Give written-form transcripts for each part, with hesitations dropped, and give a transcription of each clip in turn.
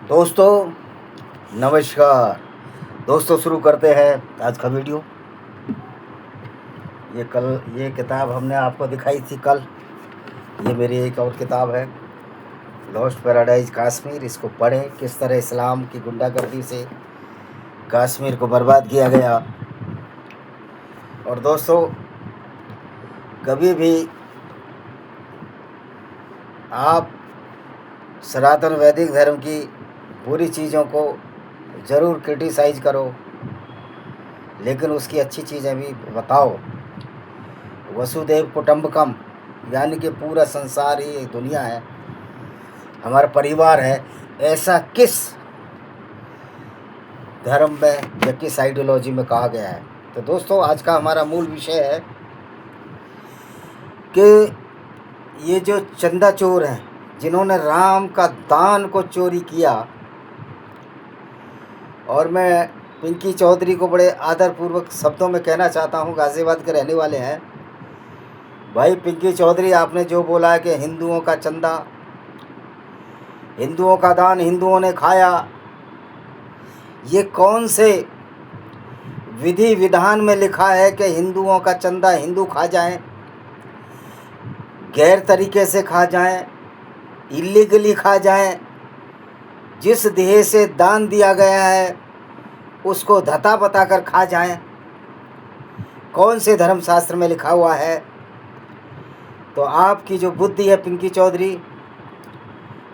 दोस्तों नमस्कार। दोस्तों शुरू करते हैं आज का वीडियो। ये किताब हमने आपको दिखाई थी कल। ये मेरी एक और किताब है, लॉस्ट पैराडाइज कश्मीर। इसको पढ़ें, किस तरह इस्लाम की गुंडागर्दी से कश्मीर को बर्बाद किया गया। और दोस्तों, कभी भी आप सनातन वैदिक धर्म की बुरी चीज़ों को ज़रूर क्रिटिसाइज करो, लेकिन उसकी अच्छी चीज़ें भी बताओ। वसुदेव कुटुंबकम, यानी कि पूरा संसार ही एक दुनिया है, हमारा परिवार है, ऐसा किस धर्म में या किस आइडियोलॉजी में कहा गया है। तो दोस्तों, आज का हमारा मूल विषय है कि ये जो चंदा चोर हैं, जिन्होंने राम का दान को चोरी किया, और मैं पिंकी चौधरी को बड़े आदरपूर्वक शब्दों में कहना चाहता हूँ, गाज़ियाबाद के रहने वाले हैं। भाई पिंकी चौधरी, आपने जो बोला है कि हिंदुओं का चंदा, हिंदुओं का दान हिंदुओं ने खाया, ये कौन से विधि विधान में लिखा है कि हिंदुओं का चंदा हिंदू खा जाएं, गैर तरीके से खा जाएं, इलीगली खा जाएं? जिस देह से दान दिया गया है उसको धता बताकर खा जाएं? कौन से धर्मशास्त्र में लिखा हुआ है? तो आपकी जो बुद्धि है पिंकी चौधरी,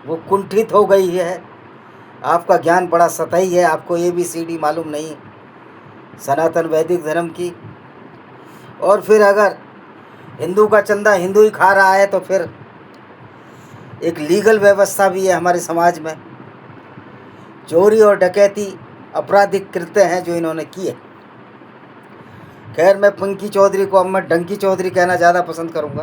वो कुंठित हो गई है। आपका ज्ञान बड़ा सतही है, आपको ABCD मालूम नहीं सनातन वैदिक धर्म की। और फिर अगर हिंदू का चंदा हिंदू ही खा रहा है तो फिर एक लीगल व्यवस्था भी है हमारे समाज में। चोरी और डकैती आपराधिक कृत्य हैं जो इन्होंने किए। खैर, मैं पिंकी चौधरी को अब मैं डंकी चौधरी कहना ज़्यादा पसंद करूँगा,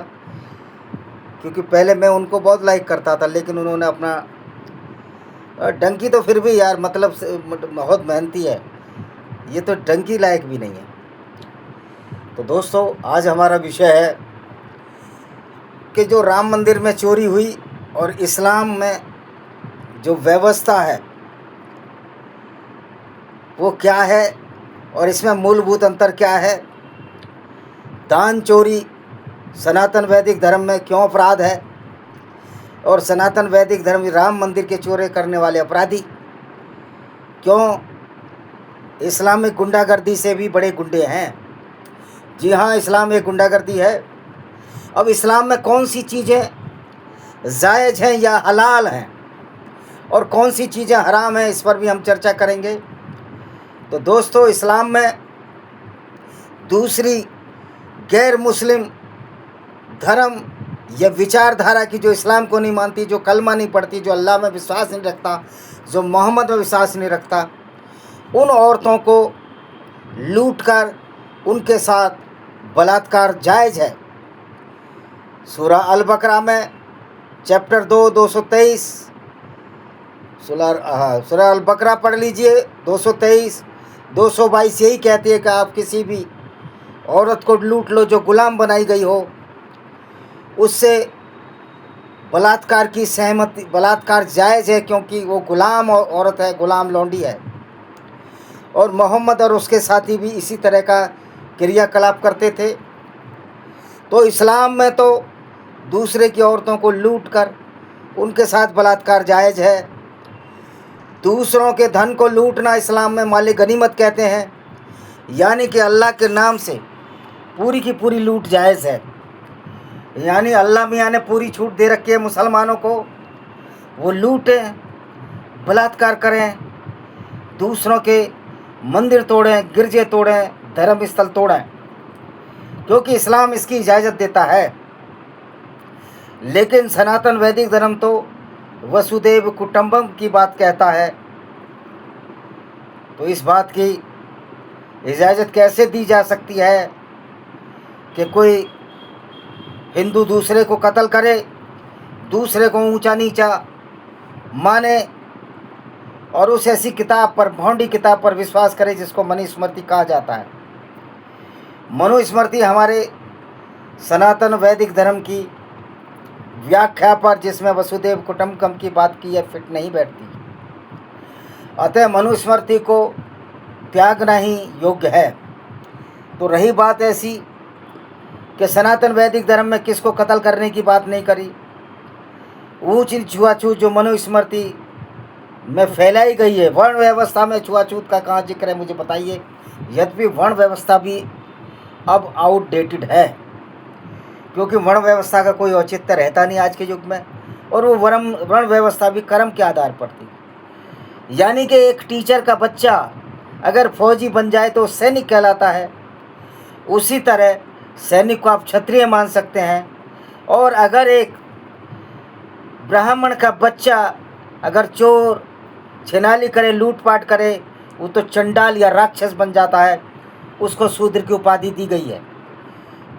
क्योंकि पहले मैं उनको बहुत लाइक करता था, लेकिन उन्होंने अपना डंकी तो फिर भी यार मतलब बहुत मेहनती है, ये तो डंकी लायक भी नहीं है। तो दोस्तों, आज हमारा विषय है कि जो राम मंदिर में चोरी हुई और इस्लाम में जो व्यवस्था है वो क्या है, और इसमें मूलभूत अंतर क्या है। दान चोरी सनातन वैदिक धर्म में क्यों अपराध है, और सनातन वैदिक धर्म राम मंदिर के चोरी करने वाले अपराधी क्यों इस्लामिक गुंडागर्दी से भी बड़े गुंडे हैं। जी हाँ, इस्लाम एक गुंडागर्दी है। अब इस्लाम में कौन सी चीज़ें जायज़ हैं या हलाल हैं, और कौन सी चीज़ें हराम हैं, इस पर भी हम चर्चा करेंगे। तो दोस्तों, इस्लाम में दूसरी गैर मुस्लिम धर्म या विचारधारा की जो इस्लाम को नहीं मानती, जो कलमा नहीं पढ़ती, जो अल्लाह में विश्वास नहीं रखता, जो मोहम्मद में विश्वास नहीं रखता, उन औरतों को लूटकर उनके साथ बलात्कार जायज़ है। सूरह अल बकरा में चैप्टर 2 223, सूरह अल बकरा पढ़ लीजिए, 223 222 यही कहती है कि आप किसी भी औरत को लूट लो जो गुलाम बनाई गई हो, उससे बलात्कार की सहमति, बलात्कार जायज़ है, क्योंकि वो गुलाम औरत है, गुलाम लौंडी है। और मोहम्मद और उसके साथी भी इसी तरह का क्रियाकलाप करते थे। तो इस्लाम में तो दूसरे की औरतों को लूट कर उनके साथ बलात्कार जायज़ है। दूसरों के धन को लूटना इस्लाम में माले गनीमत कहते हैं, यानी कि अल्लाह के नाम से पूरी की पूरी लूट जायज़ है। यानी अल्लाह मियाँ ने पूरी छूट दे रखी है मुसलमानों को, वो लूटें, बलात्कार करें, दूसरों के मंदिर तोड़ें, गिरजे तोड़ें, धर्म स्थल तोड़ें, क्योंकि इस्लाम इसकी इजाज़त देता है। लेकिन सनातन वैदिक धर्म तो वसुदेव कुटुंबकम की बात कहता है। तो इस बात की इजाज़त कैसे दी जा सकती है कि कोई हिंदू दूसरे को कत्ल करे, दूसरे को ऊंचा नीचा माने, और उस ऐसी किताब पर, भौंडी किताब पर विश्वास करे जिसको मनुस्मृति कहा जाता है। मनुस्मृति हमारे सनातन वैदिक धर्म की व्याख्या पर, जिसमें वसुदेव कुटुंबकम की बात की है, फिट नहीं बैठती। अतः मनुस्मृति को त्यागना ही योग्य है। तो रही बात ऐसी कि सनातन वैदिक धर्म में किसको कत्ल करने की बात नहीं करी। ऊंच छुआछूत जो मनुस्मृति में फैलाई गई है, वर्ण व्यवस्था में छुआछूत का कहाँ जिक्र है मुझे बताइए। यद्यपि वर्ण व्यवस्था भी अब आउटडेटेड है, क्योंकि वर्ण व्यवस्था का कोई औचित्य रहता नहीं आज के युग में, और वो वर्ण व्यवस्था भी कर्म के आधार पर थी। यानी कि एक टीचर का बच्चा अगर फौजी बन जाए तो सैनिक कहलाता है, उसी तरह सैनिक को आप क्षत्रिय मान सकते हैं। और अगर एक ब्राह्मण का बच्चा अगर चोर छिनाली करे, लूटपाट करे, वो तो चंडाल या राक्षस बन जाता है, उसको शूद्र की उपाधि दी गई है।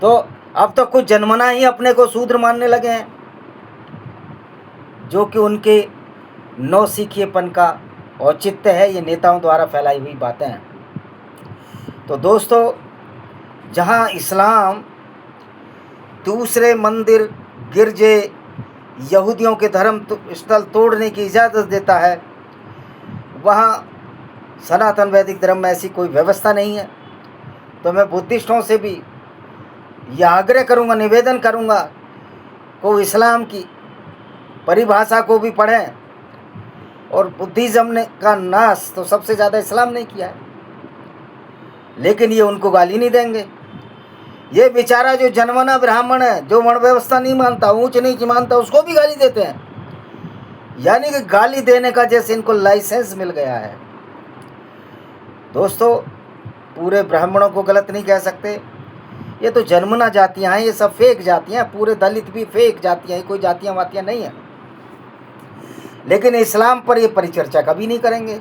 तो अब तो कुछ जन्मना ही अपने को शूद्र मानने लगे हैं, जो कि उनके नौसिखिएपन का औचित्य है। ये नेताओं द्वारा फैलाई हुई बातें हैं। तो दोस्तों, जहाँ इस्लाम दूसरे मंदिर, गिरजे, यहूदियों के धर्म स्थल तोड़ने की इजाज़त देता है, वहाँ सनातन वैदिक धर्म में ऐसी कोई व्यवस्था नहीं है। तो मैं बुद्धिस्टों से भी यह आग्रह करूँगा, निवेदन करूँगा को इस्लाम की परिभाषा को भी पढ़ें। और बुद्धिज़्म ने का नाश तो सबसे ज़्यादा इस्लाम ने किया है, लेकिन ये उनको गाली नहीं देंगे। ये बेचारा जो जन्मना ब्राह्मण है, जो वर्ण व्यवस्था नहीं मानता, ऊंच नीच मानता, उसको भी गाली देते हैं। यानी कि गाली देने का जैसे इनको लाइसेंस मिल गया है। दोस्तों, पूरे ब्राह्मणों को गलत नहीं कह सकते, ये तो जन्मना जातियाँ हैं, ये सब फेक जातियाँ, पूरे दलित भी फेक जातियाँ हैं, कोई जातियाँ वातियाँ नहीं हैं। लेकिन इस्लाम पर ये परिचर्चा कभी नहीं करेंगे,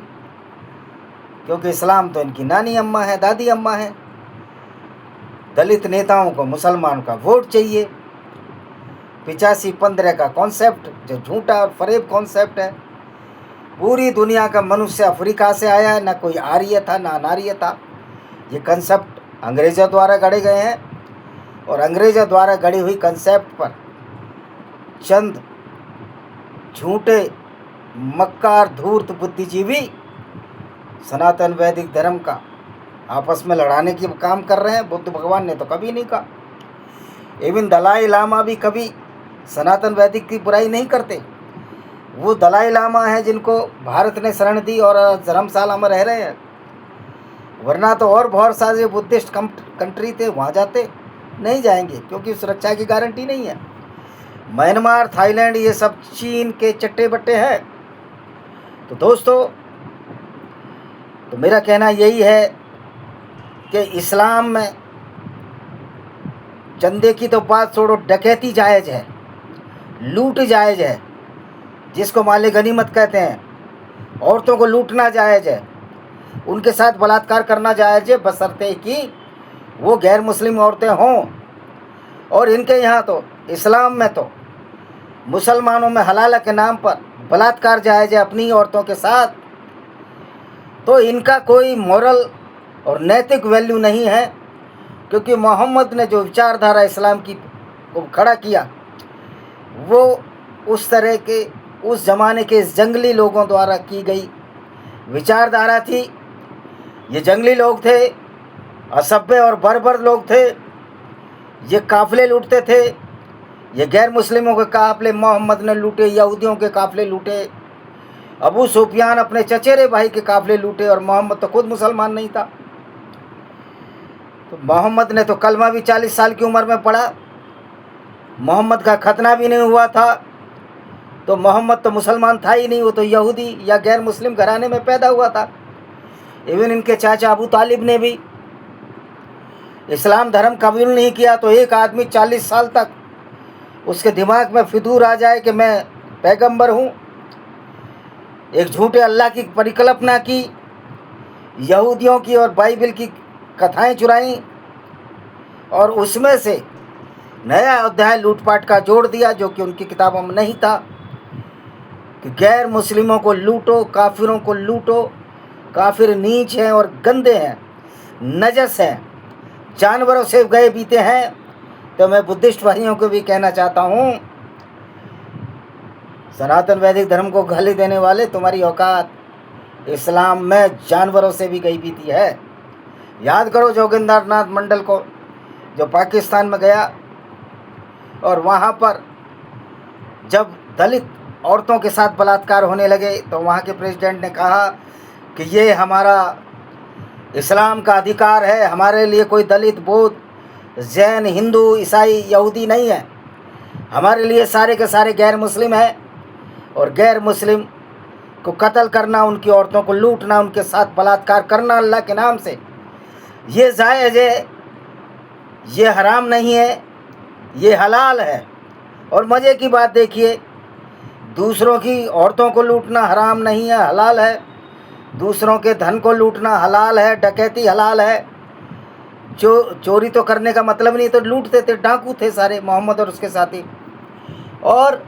क्योंकि इस्लाम तो इनकी नानी अम्मा है, दादी अम्मा है। दलित नेताओं को मुसलमान का वोट चाहिए, 85-15 का कॉन्सेप्ट जो झूठा और फरेब कॉन्सेप्ट है। पूरी दुनिया का मनुष्य अफ्रीका से आया है, ना कोई आर्य था ना अनार्य था। ये कंसेप्ट अंग्रेज़ों द्वारा गढ़े गए हैं, और अंग्रेज़ों द्वारा गढ़ी हुई कंसेप्ट पर चंद झूठे मक्कार धूर्त बुद्धिजीवी सनातन वैदिक धर्म का आपस में लड़ाने की काम कर रहे हैं। बुद्ध भगवान ने तो कभी नहीं कहा, इवन दलाई लामा भी कभी सनातन वैदिक की बुराई नहीं करते। वो दलाई लामा है जिनको भारत ने शरण दी और धर्मशाला में रह रहे हैं, वरना तो और बहुत सारे बुद्धिस्ट कंट्री थे, वहाँ जाते नहीं जाएंगे, क्योंकि सुरक्षा की गारंटी नहीं है। म्यांमार, थाईलैंड, ये सब चीन के चट्टे बट्टे हैं। तो दोस्तों, तो मेरा कहना यही है कि इस्लाम में चंदे की तो बात छोड़ो, डकैती जायज़ है, लूट जायज़ है, जिसको माले गनीमत कहते हैं। औरतों को लूटना जायज़ है, उनके साथ बलात्कार करना जायज़ है, बशर्ते कि वो गैर मुस्लिम औरतें हों। और इनके यहाँ तो इस्लाम में तो मुसलमानों में हलाला के नाम पर बलात्कार जायज़ है अपनी औरतों के साथ। तो इनका कोई मोरल और नैतिक वैल्यू नहीं है, क्योंकि मोहम्मद ने जो विचारधारा इस्लाम की को खड़ा किया, वो उस तरह के उस ज़माने के जंगली लोगों द्वारा की गई विचारधारा थी। ये जंगली लोग थे, असभ्य और बर्बर लोग थे, ये काफ़िले लूटते थे। ये गैर मुस्लिमों के काफ़िले मोहम्मद ने लूटे, यहूदियों के काफ़िले लूटे, अबू सुफियान अपने चचेरे भाई के काफ़िले लूटे, और मोहम्मद तो खुद मुसलमान नहीं था। तो मोहम्मद ने तो कलमा भी 40 साल की उम्र में पढ़ा, मोहम्मद का खतना भी नहीं हुआ था। तो मोहम्मद तो मुसलमान था ही नहीं, वो तो यहूदी या गैर मुस्लिम घराने में पैदा हुआ था। इवन इनके चाचा अबू तालिब ने भी इस्लाम धर्म कबूल नहीं किया। तो एक आदमी 40 साल तक उसके दिमाग में फितूर आ जाए कि मैं पैगंबर हूँ, एक झूठे अल्लाह की परिकल्पना की, यहूदियों की और बाइबल की कथाएं चुराई, और उसमें से नया अध्याय लूटपाट का जोड़ दिया, जो कि उनकी किताबों में नहीं था, कि गैर मुस्लिमों को लूटो, काफिरों को लूटो, काफिर नीच हैं और गंदे हैं, नजस हैं, जानवरों से गए बीते हैं। तो मैं बुद्धिस्ट भाइयों को भी कहना चाहता हूँ, सनातन वैदिक धर्म को गाली देने वाले, तुम्हारी औकात इस्लाम में जानवरों से भी गईबीती है। याद करो जोगिंदर नाथ मंडल को, जो पाकिस्तान में गया और वहाँ पर जब दलित औरतों के साथ बलात्कार होने लगे तो वहाँ के प्रेसिडेंट ने कहा कि ये हमारा इस्लाम का अधिकार है, हमारे लिए कोई दलित, बौद्ध, जैन, हिंदू, ईसाई, यहूदी नहीं है, हमारे लिए सारे के सारे गैर मुस्लिम हैं। और गैर मुस्लिम को कत्ल करना, उनकी औरतों को लूटना, उनके साथ बलात्कार करना अल्लाह के नाम से, ये जायज़ है, ये हराम नहीं है, ये हलाल है। और मज़े की बात देखिए, दूसरों की औरतों को लूटना हराम नहीं है, हलाल है। दूसरों के धन को लूटना हलाल है, डकैती हलाल है। चोरी तो करने का मतलब नहीं, तो लूटते थे, डाकू थे सारे मोहम्मद और उसके साथी। और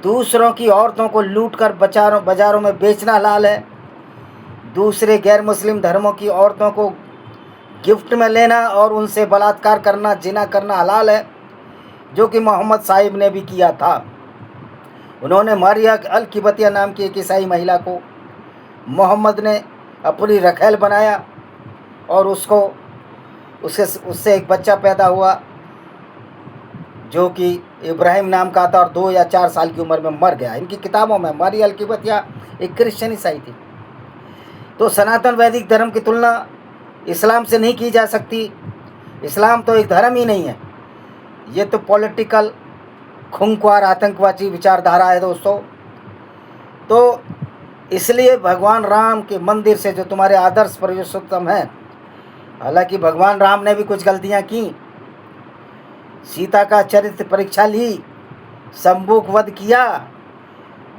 दूसरों की औरतों को लूटकर बाज़ारों में बेचना हलाल है। दूसरे गैर मुस्लिम धर्मों की औरतों को गिफ्ट में लेना और उनसे बलात्कार करना, जिना करना हलाल है, जो कि मोहम्मद साहिब ने भी किया था। उन्होंने मारिया अल किबतिया नाम की एक ईसाई महिला को मोहम्मद ने अपनी रखैल बनाया और उससे एक बच्चा पैदा हुआ जो कि इब्राहिम नाम का था और 2 या 4 साल की उम्र में मर गया। इनकी किताबों में मारिया अल किबतिया एक क्रिश्चियन ईसाई थी। तो सनातन वैदिक धर्म की तुलना इस्लाम से नहीं की जा सकती। इस्लाम तो एक धर्म ही नहीं है, ये तो पॉलिटिकल खूंखार आतंकवादी विचारधारा है दोस्तों। तो इसलिए भगवान राम के मंदिर से जो तुम्हारे आदर्श पुरुषोत्तम हैं, हालांकि भगवान राम ने भी कुछ गलतियां की, सीता का चरित्र परीक्षा ली, शंभुक वध किया,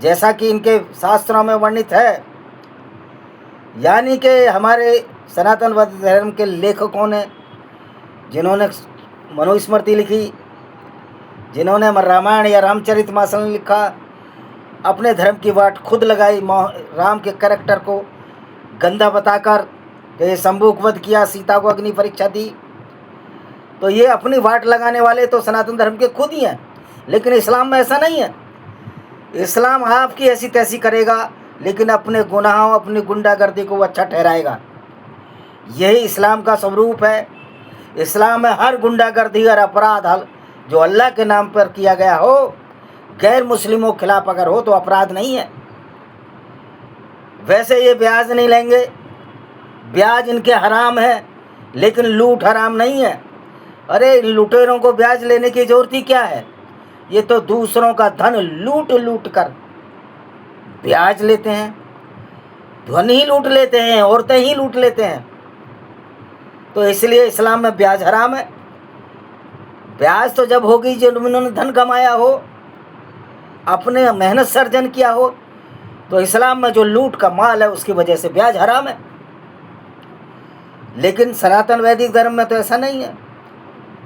जैसा कि इनके शास्त्रों में वर्णित है। यानी कि हमारे सनातन धर्म के लेखकों ने, जिन्होंने मनुस्मृति लिखी, जिन्होंने रामायण या रामचरितमानस लिखा, अपने धर्म की वाट खुद लगाई, राम के कैरेक्टर को गंदा बताकर ये शंभुक वध किया, सीता को अग्नि परीक्षा दी। तो ये अपनी वाट लगाने वाले तो सनातन धर्म के खुद ही हैं। लेकिन इस्लाम में ऐसा नहीं है। इस्लाम आपकी ऐसी तैसी करेगा, लेकिन अपने गुनाहों, अपनी गुंडागर्दी को वो अच्छा ठहराएगा। यही इस्लाम का स्वरूप है। इस्लाम में हर गुंडागर्दी और अपराध जो अल्लाह के नाम पर किया गया हो, गैर मुस्लिमों के खिलाफ अगर हो तो अपराध नहीं है। वैसे ये ब्याज नहीं लेंगे, ब्याज इनके हराम है, लेकिन लूट हराम नहीं है। अरे लुटेरों को ब्याज लेने की जरूरत ही क्या है? ये तो दूसरों का धन लूट लूट कर ब्याज लेते हैं, धन ही लूट लेते हैं, औरतें ही लूट लेते हैं। तो इसलिए इस्लाम में ब्याज हराम है। ब्याज तो जब होगी जब उन्होंने धन कमाया हो, अपने मेहनत सर्जन किया हो। तो इस्लाम में जो लूट का माल है उसकी वजह से ब्याज हराम है। लेकिन सनातन वैदिक धर्म में तो ऐसा नहीं है।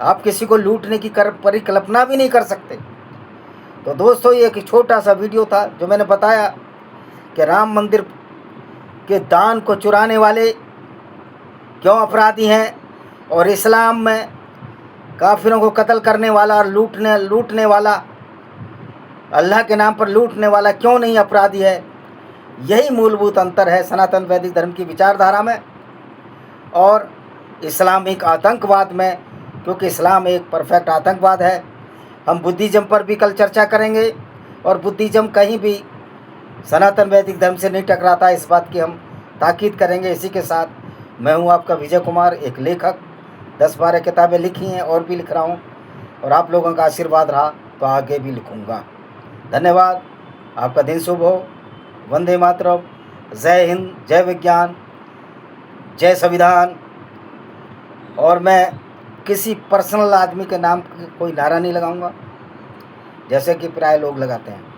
आप किसी को लूटने की परिकल्पना भी नहीं कर सकते। तो दोस्तों, ये एक छोटा सा वीडियो था जो मैंने बताया कि राम मंदिर के दान को चुराने वाले क्यों अपराधी हैं, और इस्लाम में काफिरों को कत्ल करने वाला और लूटने वाला, अल्लाह के नाम पर लूटने वाला क्यों नहीं अपराधी है। यही मूलभूत अंतर है सनातन वैदिक धर्म की विचारधारा में और इस्लामिक आतंकवाद में, क्योंकि इस्लाम एक परफेक्ट आतंकवाद है। हम बुद्धिज़्म पर भी कल चर्चा करेंगे, और बुद्धिज़्म कहीं भी सनातन वैदिक धर्म से नहीं टकराता, इस बात की हम ताकीद करेंगे। इसी के साथ मैं हूं आपका विजय कुमार, एक लेखक, 10-12 किताबें लिखी हैं और भी लिख रहा हूं, और आप लोगों का आशीर्वाद रहा तो आगे भी लिखूंगा। धन्यवाद, आपका दिन शुभ हो। वंदे मातरम, जय हिंद, जय विज्ञान, जय संविधान। और मैं किसी पर्सनल आदमी के नाम कोई नारा नहीं लगाऊंगा, जैसे कि प्राय लोग लगाते हैं।